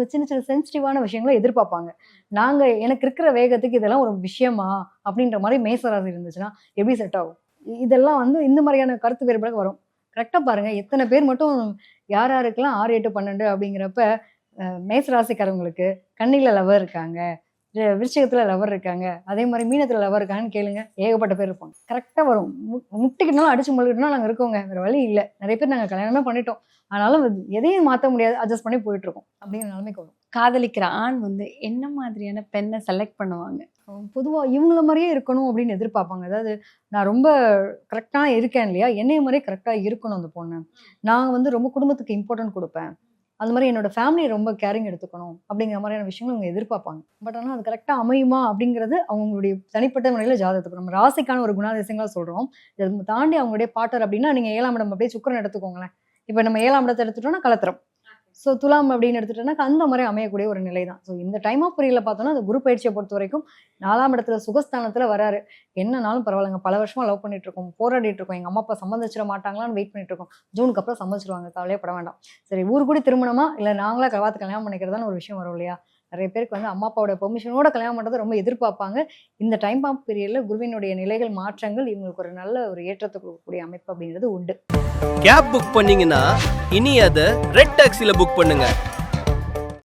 இவங்க சின்ன சின்ன சென்சிட்டிவான விஷயங்களை எதிர்பார்ப்பாங்க. எனக்கு இருக்கிற வேகத்துக்கு இதெல்லாம் ஒரு விஷயமா அப்படின்ற மாதிரி மேசராசி இருந்துச்சுன்னா எப்படி செட் ஆகும்? இதெல்லாம் வந்து இந்த மாதிரியான கருத்து வேறுபாடு வரும். கரெக்டா பாருங்க, எத்தனை பேர் மட்டும் யார் யாருக்கெல்லாம் 6, 8, 12 அப்படிங்கிறப்ப மேச ராசிக்காரவங்களுக்கு கன்னியில லவர் இருக்காங்க, விருச்சிகத்துல லவர் இருக்காங்க, அதே மாதிரி மீனத்துல லவர் இருக்காங்கன்னு கேளுங்க, ஏகப்பட்ட பேர் இருப்பாங்க. கரெக்டா வரும். முட்டிக்கிட்டாலும் அடிச்சு முழுகிட்டோம்னா நாங்க இருக்கோங்க, வேற வழி இல்ல. நிறைய பேர் நாங்க கல்யாணமே பண்ணிட்டோம், ஆனாலும் எதையும் மாத்த முடியாது, அட்ஜஸ்ட் பண்ணி போயிட்டு இருக்கோம் அப்படிங்கிற நிலைமைக்கு வரும். காதலிக்கிற ஆண் வந்து என்ன மாதிரியான பெண்ணை செலக்ட் பண்ணுவாங்க? பொதுவா இவங்கள மாரியே இருக்கணும் அப்படின்னு எதிர்பார்ப்பாங்க. அதாவது நான் ரொம்ப கரெக்ட்டா இருக்கேன் இல்லையா? என்னைய மாரியே கரெக்ட்டா இருக்கணும் அந்த பொண்ணு. நான் வந்து ரொம்ப குடும்பத்துக்கு இம்பார்ட்டன்ட் குடுப்பேன். அது மாரி என்னோட ஃபேமிலிய ரொம்ப கேரிங் எடுத்துக்கணும். அப்படிங்கிற மாரியான விஷயங்கள அவங்க எதிர்பார்ப்பாங்க. பட் ஆனா அது கரெக்ட்டா அமையுமா? அப்படிங்கிறது அவங்களுடைய தனிப்பட்ட முறையில ஜாதகத்துக்கு நம்ம ராசிக்கான ஒரு குணாதிசயங்களா சொல்றோம். இத தாண்டி அவங்களுடைய பார்ட்னர் அப்படின்னா, நீங்க 7ஆம் இடம் அப்படியே சுக்கிரன் எடுத்துக்கோங்களேன். இப்ப நம்ம 7ஆம் இடத்த எடுத்துட்டோம்னா கலத்திரம். ஸோ துலாம் அப்படின்னு எடுத்துட்டோம்னா அந்த மாரி அமையக்கூடிய ஒரு நிலை தான். ஸோ இந்த டைம் ஆஃப் பீரியட்ல பார்த்தோம்னா, அந்த குரு பயிற்சிய பொறுத்தவரைக்கும் 4ஆம் இடத்துல சுகஸ்தானத்துல வராரு. என்னனாலும் பரவாயில்லங்க. பல வருஷமா லவ் பண்ணிட்டு இருக்கோம். போராடிட்டு இருக்கோம். எங்க அம்மா, அப்பா சம்மதிச்சிட மாட்டாங்களான்னு வெயிட் பண்ணிட்டு இருக்கோம். ஜூனுக்கு அப்புறம் சம்மதிச்சுருவாங்க. கவலையே பட வேண்டாம். சரி, ஊர் கூடி திருமணமா? இல்ல நாங்களா பார்த்து கல்யாணம் பண்ணிக்கிறதான்னு ஒரு விஷயம் வரும் இல்லையா? நெறைய பேருக்கு வந்து அம்மா, அப்பாவோட பெர்மிஷனோட கல்யாணம் பண்றத ரொம்ப எதிர்பார்ப்பாங்க. இந்த டைம் ஆஃப் பீரியட்ல குருவினுடைய நிலைகள், மாற்றங்கள் இவங்களுக்கு ஒரு நல்ல ஒரு ஏற்றத்த குடுக்கக்கூடிய அமைப்பு அப்படிங்கிறது உண்டு. கேப் புக் பண்ணீங்கன்னா இனி அத ரெட் டாக்ஸில புக் பண்ணுங்க.